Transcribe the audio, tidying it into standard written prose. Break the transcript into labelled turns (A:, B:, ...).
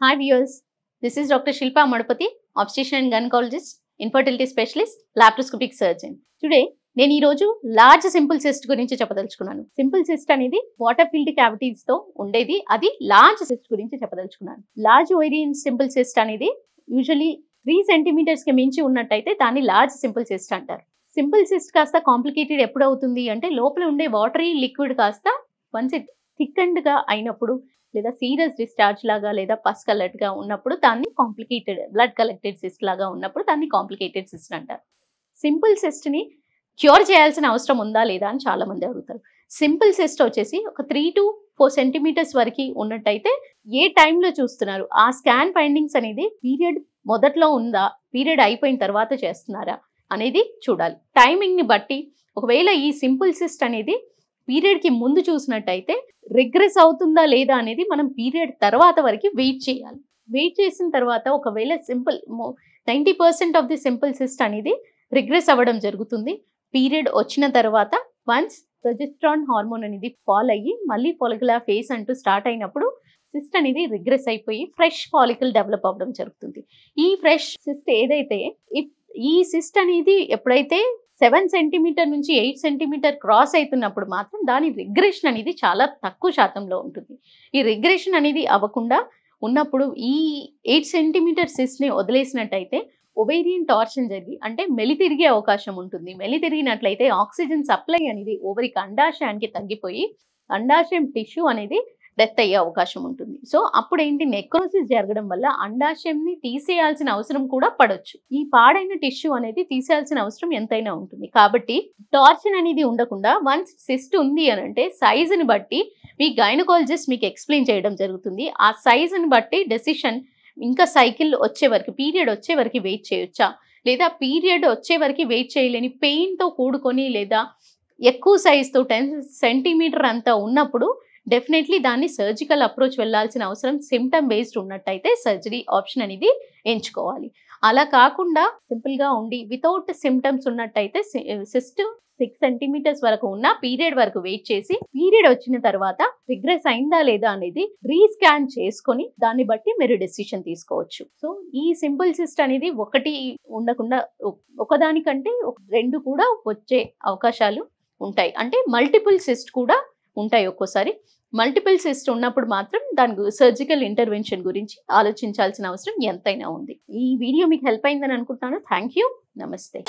A: Hi viewers, this is Dr. Shilpa Madapati, obstetrician and gynecologist, infertility specialist, laparoscopic surgeon. Today, నేను ఈ రోజు large simple cyst గురించి చెప్పదలుచుకున్నాను. Simple cyst అనేది water field cavities తో ఉండేది. అది లార్జ్ సిస్ట్ గురించి చెప్పదలుచుకున్నాను. లార్జ్ ఓవేరియన్ సింపుల్ సిస్ట్ అనేది యూజువల్లీ 3 సెంటీమీటర్స్ కి మించి ఉన్నట్టయితే దాన్ని లార్జ్ సింపుల్ సిస్ట్ అంటారు. సింపుల్ సిస్ట్ కాస్త కాంప్లికేటెడ్ ఎప్పుడు అవుతుంది అంటే లోపల ఉండే వాటరీ లిక్విడ్ కాస్త వన్స్ ఇట్ థిక్కెండ్ గా అయినప్పుడు లేదా సీరియస్ డిశ్చార్జ్ లాగా లేదా పస్ కలర్ట్ గా ఉన్నప్పుడు దాన్ని కాంప్లికేటెడ్ బ్లడ్ కలెక్టెడ్ సిస్ట్ లాగా ఉన్నప్పుడు దాన్ని కాంప్లికేటెడ్ సిస్ట్ అంటారు. సింపుల్ సిస్ట్ ని క్యూర్ చేయాల్సిన అవసరం ఉందా లేదా అని చాలా మంది అడుగుతారు. సింపుల్ సిస్ట్ వచ్చేసి ఒక 3 to 4 సెంటీమీటర్స్ వరకు ఉన్నట్టయితే ఏ టైంలో చూస్తున్నారు, ఆ స్కాన్ ఫైండింగ్స్ అనేది పీరియడ్ మొదట్లో ఉందా, పీరియడ్ అయిపోయిన తర్వాత చేస్తున్నారా అనేది చూడాలి. టైమింగ్ ని బట్టి ఒకవేళ ఈ సింపుల్ సిస్ట్ అనేది పీరియడ్ కి ముందు చూసినట్టయితే రిగ్రెస్ అవుతుందా లేదా అనేది మనం పీరియడ్ తర్వాత వరకు వెయిట్ చేయాలి. వెయిట్ చేసిన తర్వాత ఒకవేళ 90% ఆఫ్ ది సింపుల్ సిస్ట్ అనేది రిగ్రెస్ అవ్వడం జరుగుతుంది. పీరియడ్ వచ్చిన తర్వాత వన్స్ ప్రొజెస్ట్రాన్ హార్మోన్ అనేది ఫాల్ అయ్యి మళ్ళీ ఫాలిక్యులర్ ఫేజ్ అంటూ స్టార్ట్ అయినప్పుడు సిస్ట్ అనేది రిగ్రెస్ అయిపోయి ఫ్రెష్ ఫాలికల్ డెవలప్ అవ్వడం జరుగుతుంది. ఈ ఫ్రెష్ సిస్ట్ ఏదైతే ఈ సిస్ట్ అనేది ఎప్పుడైతే 7 సెంటీమీటర్ నుంచి 8 సెంటీమీటర్ క్రాస్ అవుతున్నప్పుడు మాత్రం దాని రిగ్రెషన్ అనేది చాలా తక్కువ శాతంలో ఉంటుంది. ఈ రిగ్రెషన్ అనేది అవ్వకుండా ఉన్నప్పుడు ఈ 8 సెంటీమీటర్ సిస్ట్ని వదిలేసినట్టయితే ఓవేరియన్ టార్షన్ జరిగి అంటే మెలితిరిగే అవకాశం ఉంటుంది. మెలితిరిగినట్లయితే ఆక్సిజన్ సప్లై అనేది ఓవరికి అండాశయానికి తగ్గిపోయి అండాశయం టిష్యూ అనేది డెత్ అయ్యే అవకాశం ఉంటుంది. సో అప్పుడు ఏంటి, నెక్రోసిస్ జరగడం వల్ల అండాశయంని తీసేయాల్సిన అవసరం కూడా పడవచ్చు. ఈ పాడైన టిష్యూ అనేది తీసేయాల్సిన అవసరం ఎంతైనా ఉంటుంది. కాబట్టి టార్షన్ అనేది ఉండకుండా వన్స్ సిస్ట్ ఉంది అని అంటే సైజుని బట్టి మీ గైనకాలజిస్ట్ మీకు ఎక్స్ప్లెయిన్ చేయడం జరుగుతుంది. ఆ సైజుని బట్టి డెసిషన్ ఇంకా సైకిల్ వచ్చే వరకు పీరియడ్ వచ్చే వరకు వెయిట్ చేయొచ్చా, లేదా పీరియడ్ వచ్చే వరకు వెయిట్ చేయలేని పెయిన్తో కూడుకొని లేదా ఎక్కువ సైజుతో 10 సెంటీమీటర్ అంతా ఉన్నప్పుడు డెఫినెట్లీ దాన్ని సర్జికల్ అప్రోచ్ వెళ్ళాల్సిన అవసరం సిమ్టమ్ బేస్డ్ ఉన్నట్టయితే సర్జరీ ఆప్షన్ అనేది ఎంచుకోవాలి. అలా కాకుండా సింపుల్గా ఉండి వితౌట్ సిమ్టమ్స్ ఉన్నట్టయితే సిస్ట్ 6 సెంటీమీటర్స్ వరకు ఉన్న పీరియడ్ వరకు వెయిట్ చేసి పీరియడ్ వచ్చిన తర్వాత రిగ్రెస్ అయిందా లేదా అనేది రీస్కాన్ చేసుకొని దాన్ని బట్టి మీరు డెసిషన్ తీసుకోవచ్చు. సో ఈ సింపుల్ సిస్ట్ అనేది ఒకటి ఉండకుండా ఒకదానికంటే 2 కూడా వచ్చే అవకాశాలు ఉంటాయి. అంటే మల్టిపుల్ సిస్ట్ కూడా ఉంటాయి. ఒక్కోసారి మల్టిపుల్ సిస్ట్ ఉన్నప్పుడు మాత్రం దాని సర్జికల్ ఇంటర్వెన్షన్ గురించి ఆలోచించాల్సిన అవసరం ఎంతైనా ఉంది. ఈ వీడియో మీకు హెల్ప్ అయిందని అనుకుంటున్నాను. Thank you. నమస్తే.